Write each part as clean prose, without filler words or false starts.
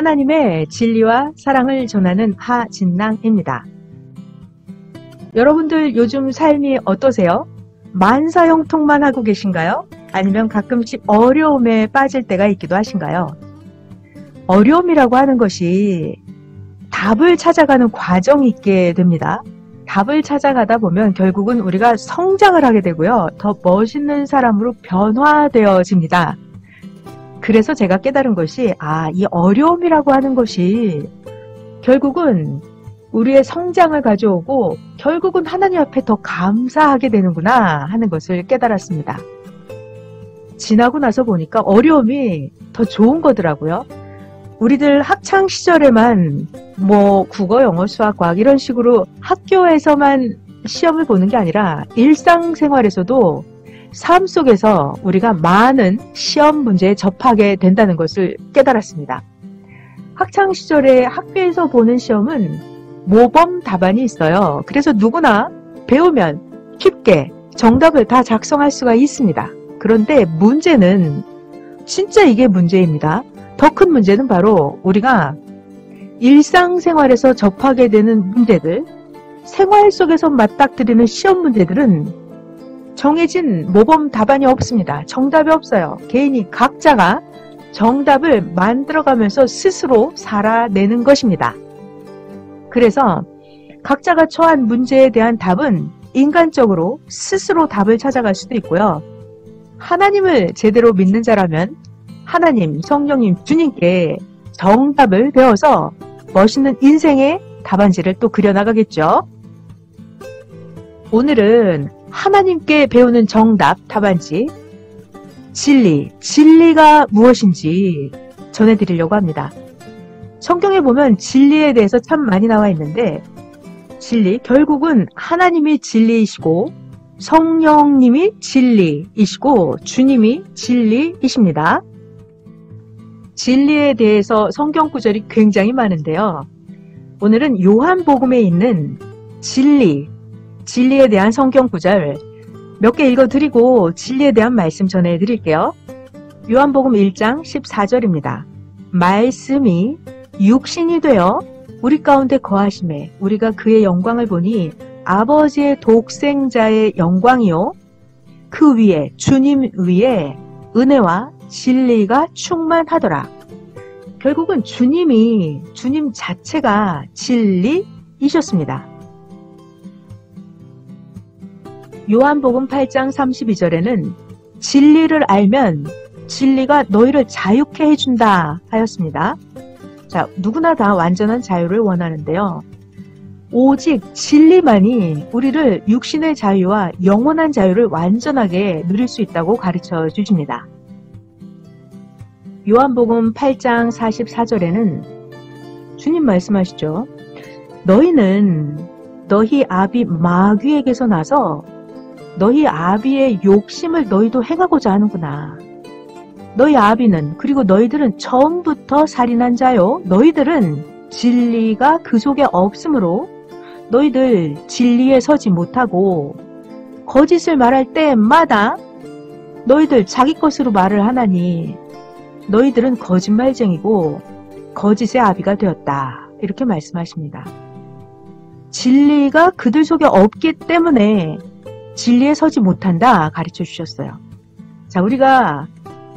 하나님의 진리와 사랑을 전하는 하진낭입니다. 여러분들 요즘 삶이 어떠세요? 만사형통만 하고 계신가요? 아니면 가끔씩 어려움에 빠질 때가 있기도 하신가요? 어려움이라고 하는 것이 답을 찾아가는 과정이 있게 됩니다. 답을 찾아가다 보면 결국은 우리가 성장을 하게 되고요. 더 멋있는 사람으로 변화되어집니다. 그래서 제가 깨달은 것이 이 어려움이라고 하는 것이 결국은 우리의 성장을 가져오고 결국은 하나님 앞에 더 감사하게 되는구나 하는 것을 깨달았습니다. 지나고 나서 보니까 어려움이 더 좋은 거더라고요. 우리들 학창 시절에만 국어, 영어, 수학, 과학 이런 식으로 학교에서만 시험을 보는 게 아니라 일상생활에서도 삶 속에서 우리가 많은 시험 문제에 접하게 된다는 것을 깨달았습니다. 학창 시절에 학교에서 보는 시험은 모범 답안이 있어요. 그래서 누구나 배우면 쉽게 정답을 다 작성할 수가 있습니다. 그런데 문제는 진짜 이게 문제입니다. 더 큰 문제는 바로 우리가 일상생활에서 접하게 되는 문제들, 생활 속에서 맞닥뜨리는 시험 문제들은 정해진 모범 답안이 없습니다. 정답이 없어요. 개인이 각자가 정답을 만들어가면서 스스로 살아내는 것입니다. 그래서 각자가 처한 문제에 대한 답은 인간적으로 스스로 답을 찾아갈 수도 있고요. 하나님을 제대로 믿는 자라면 하나님, 성령님, 주님께 정답을 배워서 멋있는 인생의 답안지를 또 그려나가겠죠. 오늘은 하나님께 배우는 정답 답안지, 진리가 무엇인지 전해드리려고 합니다. 성경에 보면 진리에 대해서 참 많이 나와 있는데 진리, 결국은 하나님이 진리이시고 성령님이 진리이시고 주님이 진리이십니다. 진리에 대해서 성경 구절이 굉장히 많은데요. 오늘은 요한복음에 있는 진리에 대한 성경 구절 몇 개 읽어드리고 진리에 대한 말씀 전해드릴게요. 요한복음 1장 14절입니다. 말씀이 육신이 되어 우리 가운데 거하심에 우리가 그의 영광을 보니 아버지의 독생자의 영광이요 그 위에 주님 위에 은혜와 진리가 충만하더라. 결국은 주님 자체가 진리이셨습니다. 요한복음 8장 32절에는 진리를 알면 진리가 너희를 자유케 해준다 하였습니다. 자, 누구나 다 완전한 자유를 원하는데요. 오직 진리만이 우리를 육신의 자유와 영원한 자유를 완전하게 누릴 수 있다고 가르쳐 주십니다. 요한복음 8장 44절에는 주님 말씀하시죠. 너희는 너희 아비 마귀에게서 나서 너희 아비의 욕심을 너희도 행하고자 하는구나. 너희 아비는 그리고 너희들은 처음부터 살인한 자요. 너희들은 진리가 그 속에 없으므로 너희들 진리에 서지 못하고 거짓을 말할 때마다 너희들 자기 것으로 말을 하나니 너희들은 거짓말쟁이고 거짓의 아비가 되었다. 이렇게 말씀하십니다. 진리가 그들 속에 없기 때문에 진리에 서지 못한다 가르쳐 주셨어요. 자, 우리가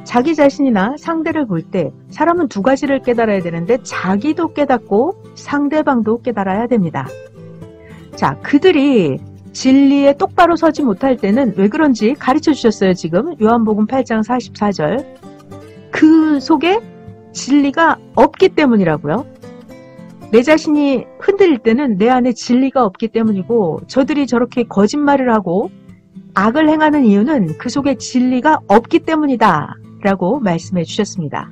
자기 자신이나 상대를 볼 때 사람은 두 가지를 깨달아야 되는데 자기도 깨닫고 상대방도 깨달아야 됩니다. 자, 그들이 진리에 똑바로 서지 못할 때는 왜 그런지 가르쳐 주셨어요. 지금 요한복음 8장 44절. 그 속에 진리가 없기 때문이라고요. 내 자신이 흔들릴 때는 내 안에 진리가 없기 때문이고 저들이 저렇게 거짓말을 하고 악을 행하는 이유는 그 속에 진리가 없기 때문이다 라고 말씀해 주셨습니다.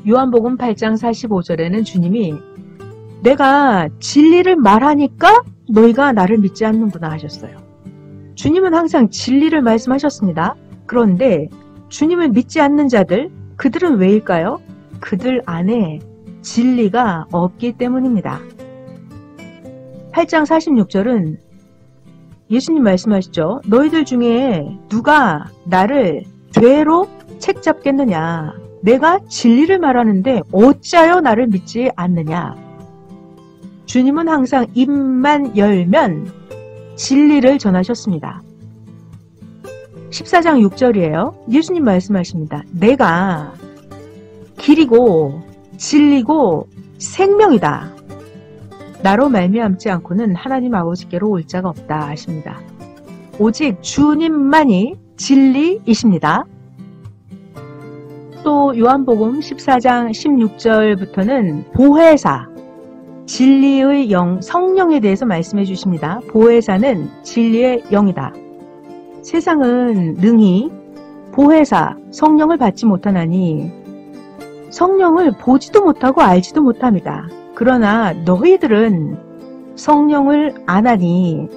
요한복음 8장 45절에는 주님이 내가 진리를 말하니까 너희가 나를 믿지 않는구나 하셨어요. 주님은 항상 진리를 말씀하셨습니다. 그런데 주님을 믿지 않는 자들, 그들은 왜일까요? 그들 안에 진리가 없기 때문입니다. 8장 46절은 예수님 말씀하시죠. 너희들 중에 누가 나를 죄로 책잡겠느냐. 내가 진리를 말하는데 어찌하여 나를 믿지 않느냐. 주님은 항상 입만 열면 진리를 전하셨습니다. 14장 6절이에요. 예수님 말씀하십니다. 내가 길이고 진리고 생명이다. 나로 말미암지 않고는 하나님 아버지께로 올 자가 없다 하십니다. 오직 주님만이 진리이십니다. 또 요한복음 14장 16절부터는 보혜사, 진리의 영, 성령에 대해서 말씀해 주십니다. 보혜사는 진리의 영이다. 세상은 능히 보혜사, 성령을 받지 못하나니 성령을 보지도 못하고 알지도 못합니다. 그러나 너희들은 성령을 아나니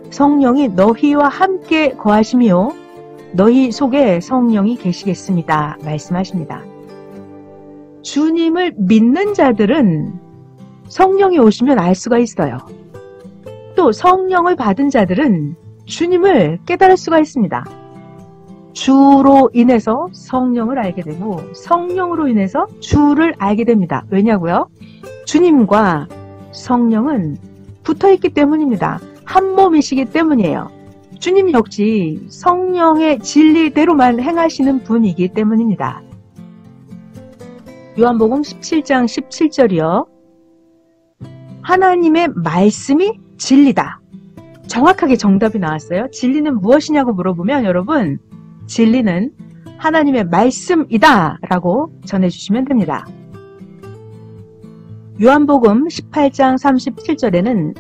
성령이 너희와 함께 거하시며 너희 속에 성령이 계시겠습니다. 말씀하십니다. 주님을 믿는 자들은 성령이 오시면 알 수가 있어요. 또 성령을 받은 자들은 주님을 깨달을 수가 있습니다. 주로 인해서 성령을 알게 되고 성령으로 인해서 주를 알게 됩니다. 왜냐고요? 주님과 성령은 붙어있기 때문입니다. 한 몸이시기 때문이에요. 주님 역시 성령의 진리대로만 행하시는 분이기 때문입니다. 요한복음 17장 17절이요. 하나님의 말씀이 진리다. 정확하게 정답이 나왔어요. 진리는 무엇이냐고 물어보면 여러분, 진리는 하나님의 말씀이다 라고 전해주시면 됩니다. 요한복음 18장 37절에는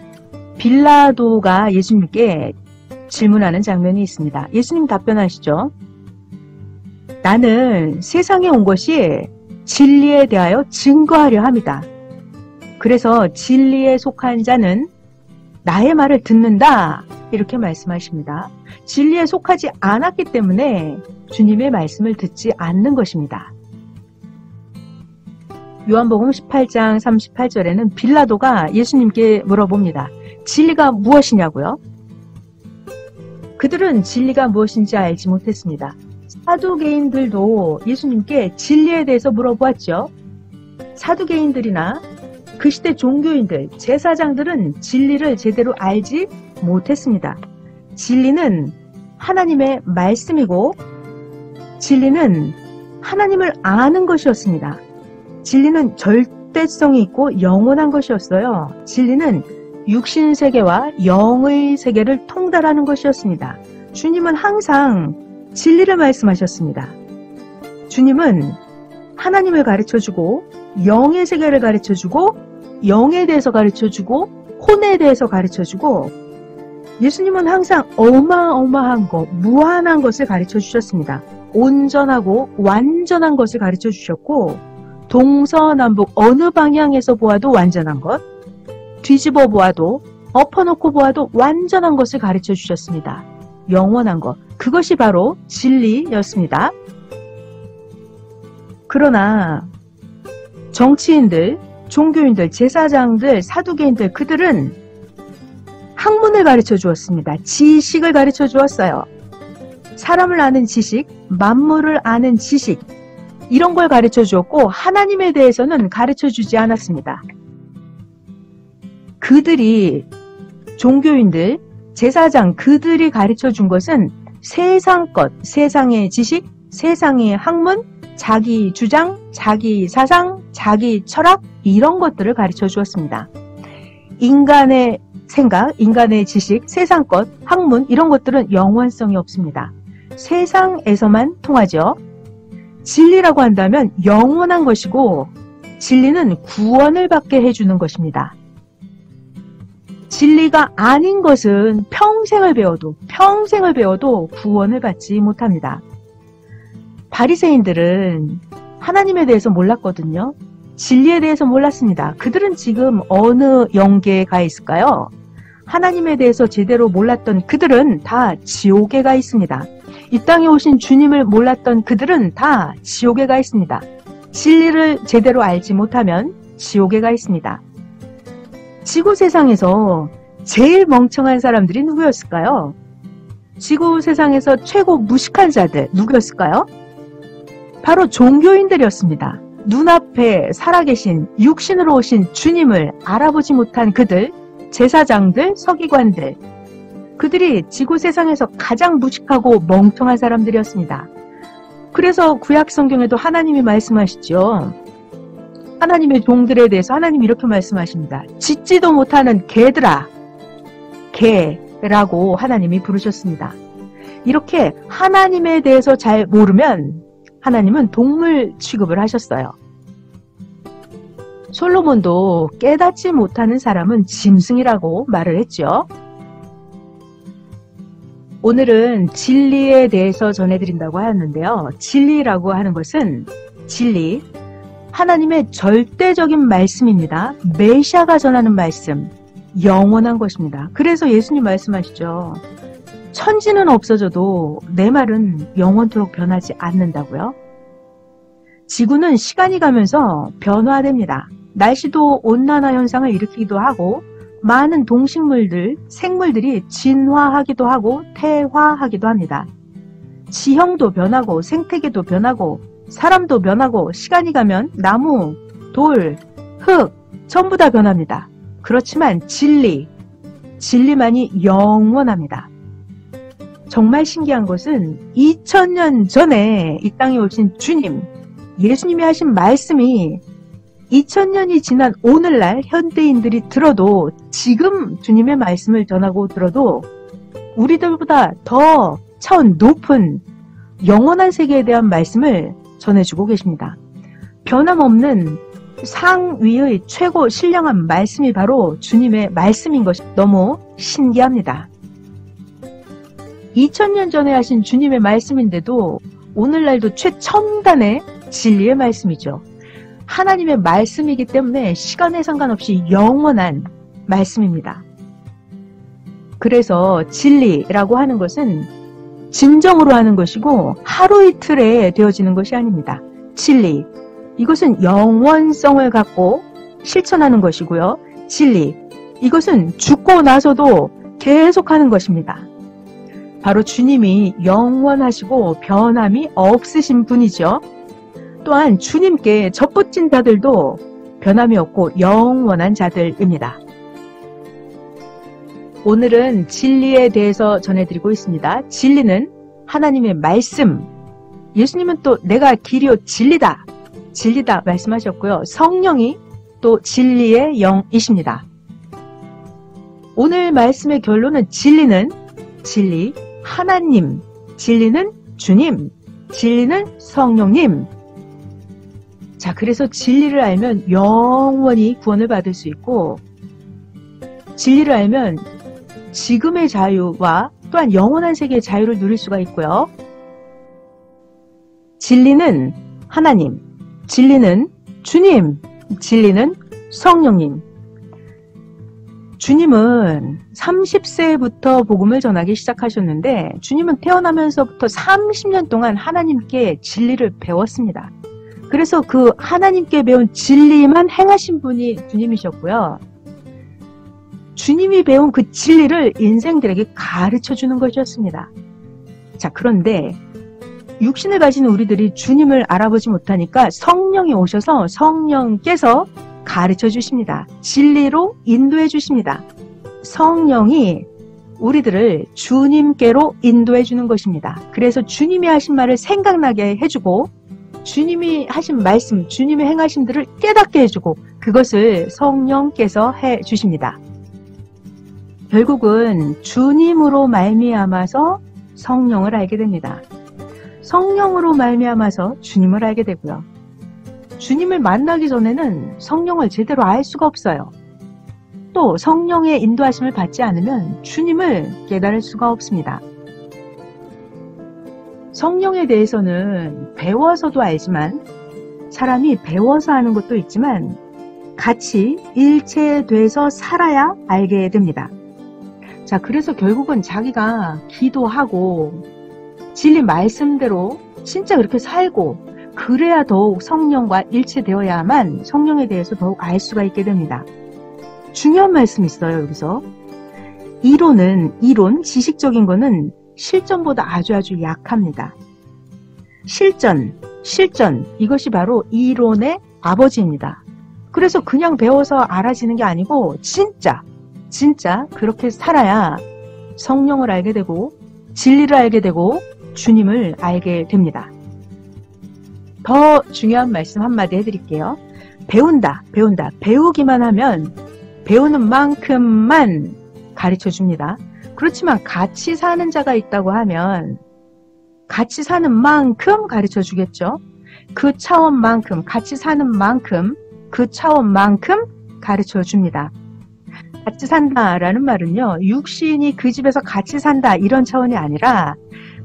빌라도가 예수님께 질문하는 장면이 있습니다. 예수님 답변하시죠. 나는 세상에 온 것이 진리에 대하여 증거하려 합니다. 그래서 진리에 속한 자는 나의 말을 듣는다. 이렇게 말씀하십니다. 진리에 속하지 않았기 때문에 주님의 말씀을 듣지 않는 것입니다. 요한복음 18장 38절에는 빌라도가 예수님께 물어봅니다. 진리가 무엇이냐고요? 그들은 진리가 무엇인지 알지 못했습니다. 사두개인들도 예수님께 진리에 대해서 물어보았죠. 사두개인들이나 그 시대 종교인들, 제사장들은 진리를 제대로 알지 못했습니다. 진리는 하나님의 말씀이고 진리는 하나님을 아는 것이었습니다. 진리는 절대성이 있고 영원한 것이었어요. 진리는 육신 세계와 영의 세계를 통달하는 것이었습니다. 주님은 항상 진리를 말씀하셨습니다. 주님은 하나님을 가르쳐주고 영의 세계를 가르쳐주고 영에 대해서 가르쳐주고 혼에 대해서 가르쳐주고 예수님은 항상 어마어마한 것, 무한한 것을 가르쳐주셨습니다. 온전하고 완전한 것을 가르쳐주셨고 동서남북 어느 방향에서 보아도 완전한 것, 뒤집어 보아도 엎어놓고 보아도 완전한 것을 가르쳐주셨습니다. 영원한 것, 그것이 바로 진리였습니다. 그러나 정치인들, 종교인들, 제사장들, 사두개인들 그들은 학문을 가르쳐 주었습니다. 지식을 가르쳐 주었어요. 사람을 아는 지식, 만물을 아는 지식 이런 걸 가르쳐 주었고 하나님에 대해서는 가르쳐 주지 않았습니다. 그들이 종교인들, 제사장 그들이 가르쳐 준 것은 세상 것, 세상의 지식, 세상의 학문, 자기 주장, 자기 사상, 자기 철학 이런 것들을 가르쳐 주었습니다. 인간의 생각, 인간의 지식, 세상 것, 학문 이런 것들은 영원성이 없습니다. 세상에서만 통하죠. 진리라고 한다면 영원한 것이고 진리는 구원을 받게 해주는 것입니다. 진리가 아닌 것은 평생을 배워도 구원을 받지 못합니다. 바리새인들은 하나님에 대해서 몰랐거든요. 진리에 대해서 몰랐습니다. 그들은 지금 어느 영계에 가 있을까요? 하나님에 대해서 제대로 몰랐던 그들은 다 지옥에 가 있습니다. 이 땅에 오신 주님을 몰랐던 그들은 다 지옥에 가 있습니다. 진리를 제대로 알지 못하면 지옥에 가 있습니다. 지구 세상에서 제일 멍청한 사람들이 누구였을까요? 지구 세상에서 최고 무식한 자들 누구였을까요? 바로 종교인들이었습니다. 눈앞에 살아계신 육신으로 오신 주님을 알아보지 못한 그들, 제사장들, 서기관들, 그들이 지구 세상에서 가장 무식하고 멍청한 사람들이었습니다. 그래서 구약 성경에도 하나님이 말씀하시죠. 하나님의 종들에 대해서 하나님이 이렇게 말씀하십니다. 짖지도 못하는 개들아, 개라고 하나님이 부르셨습니다. 이렇게 하나님에 대해서 잘 모르면 하나님은 동물 취급을 하셨어요. 솔로몬도 깨닫지 못하는 사람은 짐승이라고 말을 했죠. 오늘은 진리에 대해서 전해드린다고 하는데요. 진리라고 하는 것은 진리, 하나님의 절대적인 말씀입니다. 메시아가 전하는 말씀, 영원한 것입니다. 그래서 예수님 말씀하시죠. 천지는 없어져도 내 말은 영원토록 변하지 않는다고요. 지구는 시간이 가면서 변화됩니다. 날씨도 온난화 현상을 일으키기도 하고 많은 동식물들, 생물들이 진화하기도 하고 퇴화하기도 합니다. 지형도 변하고 생태계도 변하고 사람도 변하고 시간이 가면 나무, 돌, 흙 전부 다 변합니다. 그렇지만 진리만이 영원합니다. 정말 신기한 것은 2000년 전에 이 땅에 오신 주님, 예수님이 하신 말씀이 2000년이 지난 오늘날 현대인들이 들어도 지금 주님의 말씀을 전하고 들어도 우리들보다 더 차원 높은 영원한 세계에 대한 말씀을 전해주고 계십니다. 변함없는 상위의 최고 신령한 말씀이 바로 주님의 말씀인 것이 너무 신기합니다. 2000년 전에 하신 주님의 말씀인데도 오늘날도 최첨단의 진리의 말씀이죠. 하나님의 말씀이기 때문에 시간에 상관없이 영원한 말씀입니다. 그래서 진리라고 하는 것은 진정으로 하는 것이고 하루 이틀에 되어지는 것이 아닙니다. 진리, 이것은 영원성을 갖고 실천하는 것이고요. 진리, 이것은 죽고 나서도 계속하는 것입니다. 바로 주님이 영원하시고 변함이 없으신 분이죠. 또한 주님께 접붙인 자들도 변함이 없고 영원한 자들입니다. 오늘은 진리에 대해서 전해드리고 있습니다. 진리는 하나님의 말씀, 예수님은 또 내가 길이요 진리다 말씀하셨고요. 성령이 또 진리의 영이십니다. 오늘 말씀의 결론은 진리는 진리, 하나님, 진리는 주님, 진리는 성령님. 자, 그래서 진리를 알면 영원히 구원을 받을 수 있고 진리를 알면 지금의 자유와 또한 영원한 세계의 자유를 누릴 수가 있고요. 진리는 하나님, 진리는 주님, 진리는 성령님. 주님은 30세부터 복음을 전하기 시작하셨는데 주님은 태어나면서부터 30년 동안 하나님께 진리를 배웠습니다. 그래서 그 하나님께 배운 진리만 행하신 분이 주님이셨고요. 주님이 배운 그 진리를 인생들에게 가르쳐주는 것이었습니다. 자, 그런데 육신을 가진 우리들이 주님을 알아보지 못하니까 성령이 오셔서 성령께서 가르쳐 주십니다. 진리로 인도해 주십니다. 성령이 우리들을 주님께로 인도해 주는 것입니다. 그래서 주님이 하신 말을 생각나게 해주고 주님이 하신 말씀, 주님의 행하심들을 깨닫게 해주고 그것을 성령께서 해 주십니다. 결국은 주님으로 말미암아서 성령을 알게 됩니다. 성령으로 말미암아서 주님을 알게 되고요. 주님을 만나기 전에는 성령을 제대로 알 수가 없어요. 또 성령의 인도하심을 받지 않으면 주님을 깨달을 수가 없습니다. 성령에 대해서는 배워서도 알지만 사람이 배워서 하는 것도 있지만 같이 일체돼서 살아야 알게 됩니다. 자, 그래서 결국은 자기가 기도하고 진리 말씀대로 진짜 그렇게 살고 그래야 더욱 성령과 일체되어야만 성령에 대해서 더욱 알 수가 있게 됩니다. 중요한 말씀이 있어요, 여기서. 이론, 지식적인 거는 실전보다 아주 약합니다. 실전, 실전, 이것이 바로 이론의 아버지입니다. 그래서 그냥 배워서 알아지는 게 아니고 진짜 그렇게 살아야 성령을 알게 되고 진리를 알게 되고 주님을 알게 됩니다. 더 중요한 말씀 한마디 해드릴게요. 배운다. 배우기만 하면 배우는 만큼만 가르쳐 줍니다. 그렇지만 같이 사는 자가 있다고 하면 같이 사는 만큼 가르쳐 주겠죠. 그 차원만큼, 같이 사는 만큼, 그 차원만큼 가르쳐 줍니다. 같이 산다라는 말은요, 육신이 그 집에서 같이 산다 이런 차원이 아니라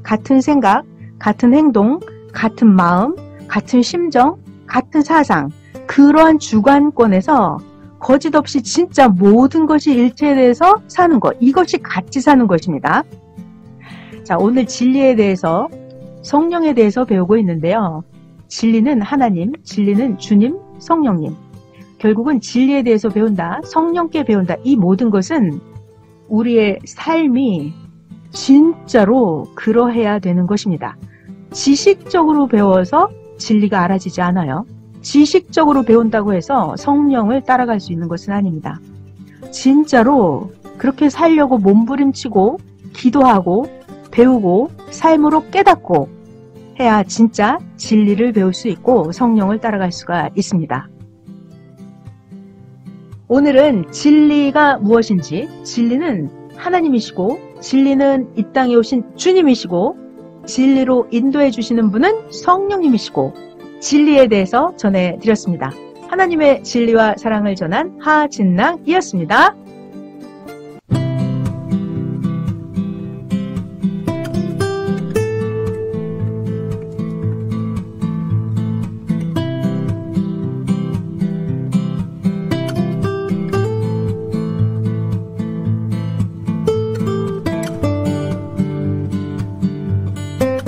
같은 생각, 같은 행동, 같은 마음, 같은 심정, 같은 사상, 그러한 주관권에서 거짓 없이 진짜 모든 것이 일체돼서 사는 것, 이것이 같이 사는 것입니다. 자, 오늘 진리에 대해서, 성령에 대해서 배우고 있는데요. 진리는 하나님, 진리는 주님, 성령님. 결국은 진리에 대해서 배운다, 성령께 배운다. 이 모든 것은 우리의 삶이 진짜로 그러해야 되는 것입니다. 지식적으로 배워서 진리가 알아지지 않아요. 지식적으로 배운다고 해서 성령을 따라갈 수 있는 것은 아닙니다. 진짜로 그렇게 살려고 몸부림치고 기도하고 배우고 삶으로 깨닫고 해야 진짜 진리를 배울 수 있고 성령을 따라갈 수가 있습니다. 오늘은 진리가 무엇인지, 진리는 하나님이시고 진리는 이 땅에 오신 주님이시고 진리로 인도해 주시는 분은 성령님이시고 진리에 대해서 전해드렸습니다. 하나님의 진리와 사랑을 전한 하진랑이었습니다.